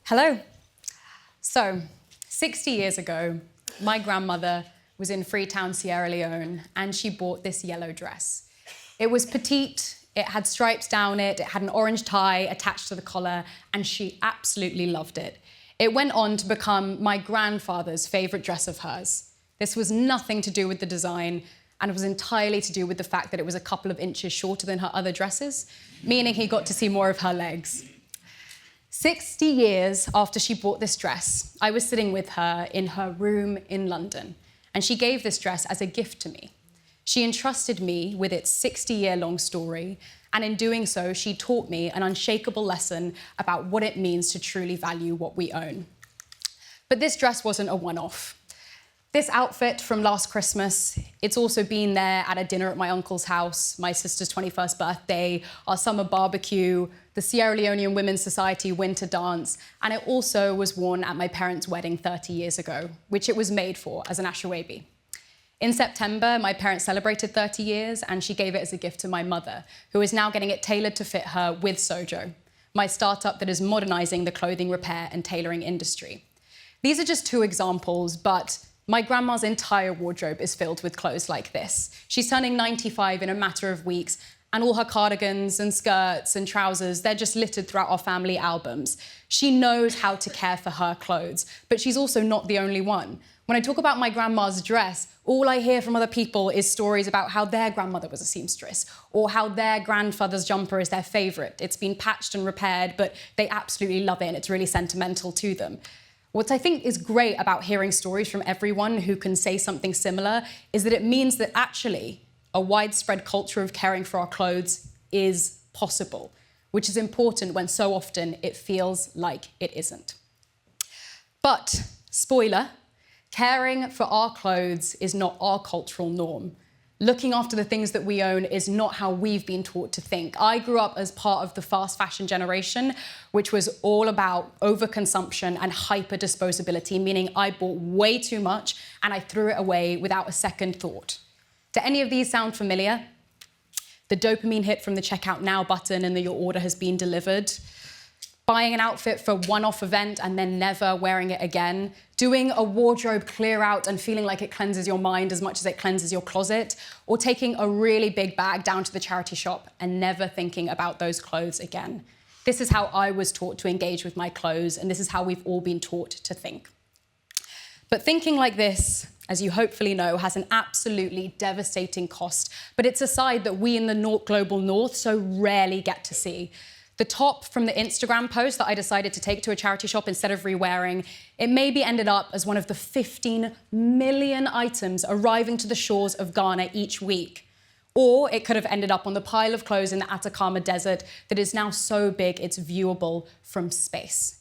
Hello. So, 60 years ago, my grandmother was in Freetown, Sierra Leone, and she bought this yellow dress. It was petite, it had stripes down it had an orange tie attached to the collar, and she absolutely loved it. It went on to become my grandfather's favorite dress of hers. This was nothing to do with the design, and it was entirely to do with the fact that it was a couple of inches shorter than her other dresses, meaning he got to see more of her legs. 60 years after she bought this dress, I was sitting with her in her room in London, and she gave this dress as a gift to me. She entrusted me with its 60-year-long story, and in doing so, she taught me an unshakable lesson about what it means to truly value what we own. But this dress wasn't a one-off. This outfit from last Christmas, it's also been there at a dinner at my uncle's house, my sister's 21st birthday, our summer barbecue, the Sierra Leonean Women's Society winter dance, and it also was worn at my parents' wedding 30 years ago, which it was made for as an ashwabi. In September, my parents celebrated 30 years, and she gave it as a gift to my mother, who is now getting it tailored to fit her with Sojo, my startup that is modernizing the clothing repair and tailoring industry. These are just two examples, but my grandma's entire wardrobe is filled with clothes like this. She's turning 95 in a matter of weeks, and all her cardigans and skirts and trousers, they're just littered throughout our family albums. She knows how to care for her clothes, but she's also not the only one. When I talk about my grandma's dress, all I hear from other people is stories about how their grandmother was a seamstress, or how their grandfather's jumper is their favorite. It's been patched and repaired, but they absolutely love it, and it's really sentimental to them. What I think is great about hearing stories from everyone who can say something similar is that it means that actually a widespread culture of caring for our clothes is possible, which is important when so often it feels like it isn't. But, spoiler, caring for our clothes is not our cultural norm. Looking after the things that we own is not how we've been taught to think. I grew up as part of the fast fashion generation, which was all about overconsumption and hyper disposability, meaning I bought way too much and I threw it away without a second thought. Do any of these sound familiar? The dopamine hit from the checkout now button and that your order has been delivered. Buying an outfit for a one-off event and then never wearing it again. Doing a wardrobe clear out and feeling like it cleanses your mind as much as it cleanses your closet. Or taking a really big bag down to the charity shop and never thinking about those clothes again. This is how I was taught to engage with my clothes, and this is how we've all been taught to think. But thinking like this, as you hopefully know, has an absolutely devastating cost, but it's a side that we in the global north so rarely get to see. The top from the Instagram post that I decided to take to a charity shop instead of re-wearing, it maybe ended up as one of the 15 million items arriving to the shores of Ghana each week. Or it could have ended up on the pile of clothes in the Atacama Desert that is now so big it's viewable from space.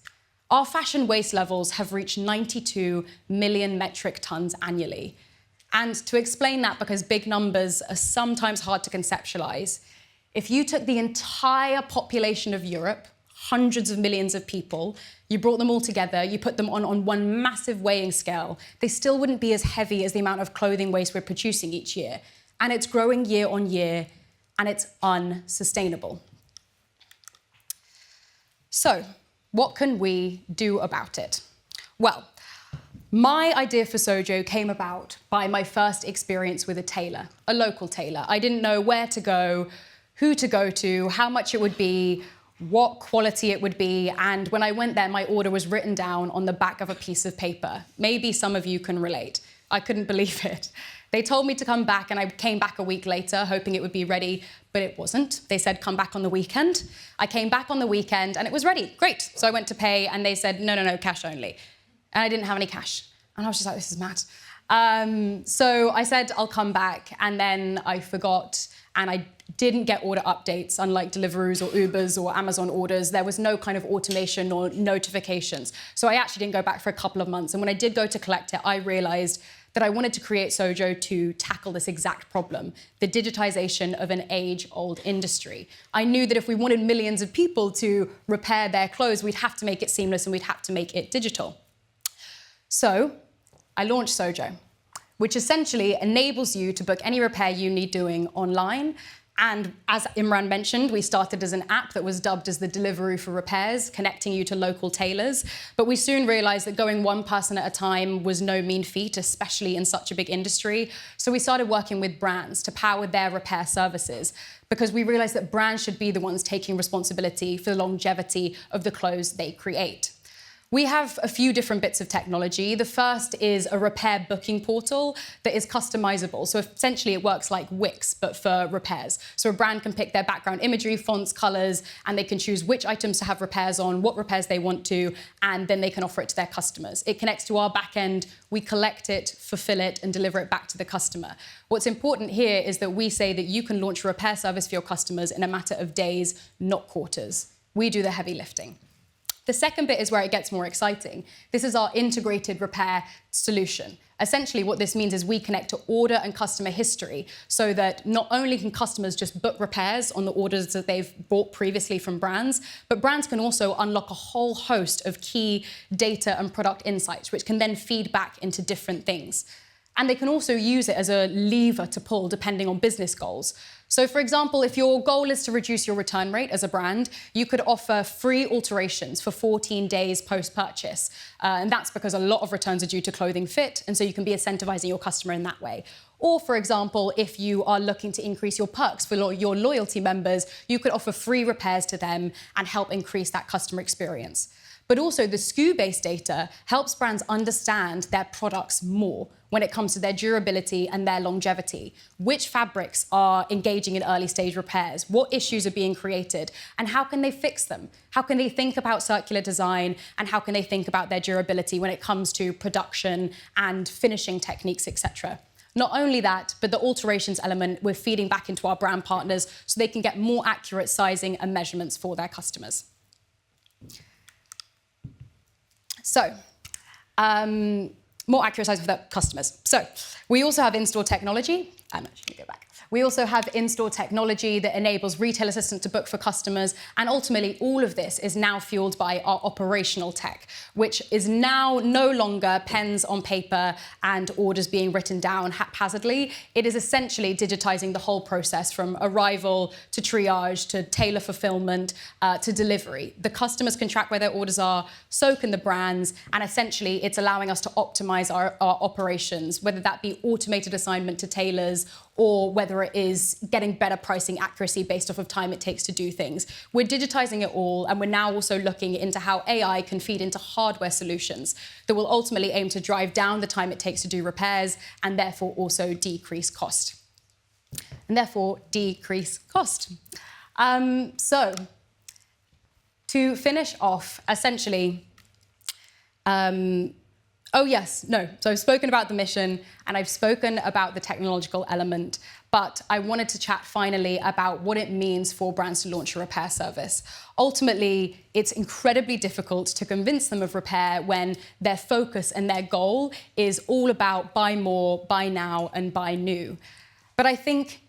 Our fashion waste levels have reached 92 million metric tons annually. And to explain that, because big numbers are sometimes hard to conceptualize, if you took the entire population of Europe, hundreds of millions of people, you brought them all together, you put them on one massive weighing scale, they still wouldn't be as heavy as the amount of clothing waste we're producing each year. And it's growing year on year, and it's unsustainable. So, what can we do about it? Well, my idea for Sojo came about by my first experience with a tailor, a local tailor. I didn't know where to go, who to go to, how much it would be, what quality it would be, and when I went there, my order was written down on the back of a piece of paper. Maybe some of you can relate. I couldn't believe it. They told me to come back, and I came back a week later, hoping it would be ready, but it wasn't. They said, come back on the weekend. I came back on the weekend, and it was ready. Great. So I went to pay, and they said, no, cash only. And I didn't have any cash. And I was just like, this is mad. So I said, I'll come back, and then I forgot, and I didn't get order updates, unlike Deliveroo's or Uber's or Amazon orders. There was no kind of automation or notifications. So I actually didn't go back for a couple of months. And when I did go to collect it, I realized that I wanted to create Sojo to tackle this exact problem, the digitization of an age-old industry. I knew that if we wanted millions of people to repair their clothes, we'd have to make it seamless and we'd have to make it digital. So I launched Sojo, which essentially enables you to book any repair you need doing online, And as Imran mentioned, we started as an app that was dubbed as the Deliveroo for repairs, connecting you to local tailors. But we soon realized that going one person at a time was no mean feat, especially in such a big industry. So we started working with brands to power their repair services, because we realized that brands should be the ones taking responsibility for the longevity of the clothes they create. We have a few different bits of technology. The first is a repair booking portal that is customizable. So essentially it works like Wix, but for repairs. So a brand can pick their background imagery, fonts, colors, and they can choose which items to have repairs on, what repairs they want to, and then they can offer it to their customers. It connects to our back end, we collect it, fulfill it, and deliver it back to the customer. What's important here is that we say that you can launch a repair service for your customers in a matter of days, not quarters. We do the heavy lifting. The second bit is where it gets more exciting. This is our integrated repair solution. Essentially, what this means is we connect to order and customer history so that not only can customers just book repairs on the orders that they've bought previously from brands, but brands can also unlock a whole host of key data and product insights, which can then feed back into different things. And they can also use it as a lever to pull depending on business goals. So for example, if your goal is to reduce your return rate as a brand, you could offer free alterations for 14 days post-purchase. And that's because a lot of returns are due to clothing fit, and so you can be incentivizing your customer in that way. Or for example, if you are looking to increase your perks for your loyalty members, you could offer free repairs to them and help increase that customer experience. But also the SKU-based data helps brands understand their products more when it comes to their durability and their longevity. Which fabrics are engaging in early stage repairs? What issues are being created? And how can they fix them? How can they think about circular design? And how can they think about their durability when it comes to production and finishing techniques, etc.? Not only that, but the alterations element we're feeding back into our brand partners so they can get more accurate sizing and measurements for their customers. So, more accurate size for the customers. So, we also have in-store technology. I'm actually going to go back. We also have in-store technology that enables retail assistants to book for customers. And ultimately, all of this is now fueled by our operational tech, which is now no longer pens on paper and orders being written down haphazardly. It is essentially digitizing the whole process from arrival to triage to tailor fulfillment to delivery. The customers can track where their orders are, so can the brands, and essentially it's allowing us to optimize our operations, whether that be automated assignment to tailors or whether it is getting better pricing accuracy based off of time it takes to do things. We're digitizing it all, and we're now also looking into how AI can feed into hardware solutions that will ultimately aim to drive down the time it takes to do repairs and therefore also decrease cost. So, to finish off, essentially, So I've spoken about the mission and I've spoken about the technological element, but I wanted to chat finally about what it means for brands to launch a repair service. Ultimately, it's incredibly difficult to convince them of repair when their focus and their goal is all about buy more, buy now, and buy new. But I think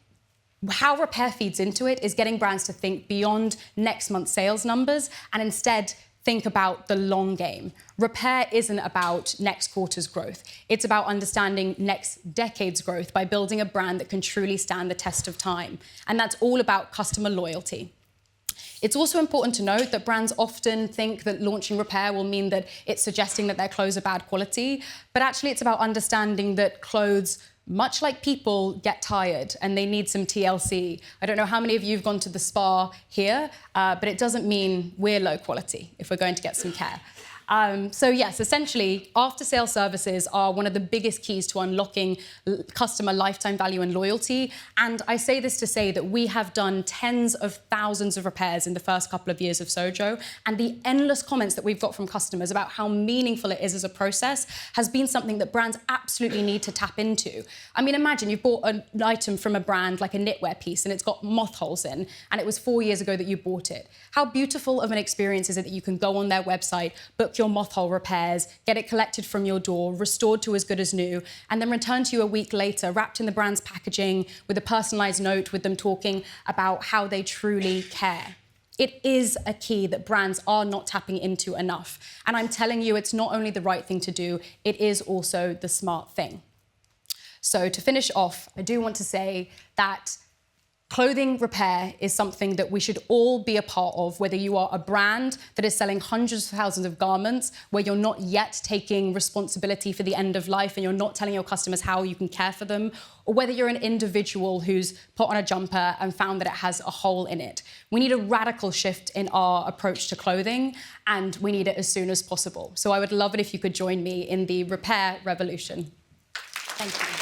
how repair feeds into it is getting brands to think beyond next month's sales numbers and instead think about the long game. Repair isn't about next quarter's growth. It's about understanding next decade's growth by building a brand that can truly stand the test of time. And that's all about customer loyalty. It's also important to note that brands often think that launching repair will mean that it's suggesting that their clothes are bad quality, but actually it's about understanding that clothes, much like people, get tired and they need some TLC. I don't know how many of you have gone to the spa here, but it doesn't mean we're low quality if we're going to get some care. So yes, essentially, after-sale services are one of the biggest keys to unlocking customer lifetime value and loyalty. And I say this to say that we have done tens of thousands of repairs in the first couple of years of Sojo, and the endless comments that we've got from customers about how meaningful it is as a process has been something that brands absolutely need to tap into. I mean, imagine you've bought an item from a brand like a knitwear piece and it's got moth holes in, and it was 4 years ago that you bought it. How beautiful of an experience is it that you can go on their website, book your moth hole repairs, get it collected from your door, restored to as good as new, and then returned to you a week later, wrapped in the brand's packaging with a personalized note with them talking about how they truly care. It is a key that brands are not tapping into enough. And I'm telling you, it's not only the right thing to do, it is also the smart thing. So to finish off, I do want to say that Clothing repair is something that we should all be a part of, whether you are a brand that is selling hundreds of thousands of garments, where you're not yet taking responsibility for the end of life and you're not telling your customers how you can care for them, or whether you're an individual who's put on a jumper and found that it has a hole in it. We need a radical shift in our approach to clothing, and we need it as soon as possible. So I would love it if you could join me in the repair revolution. Thank you.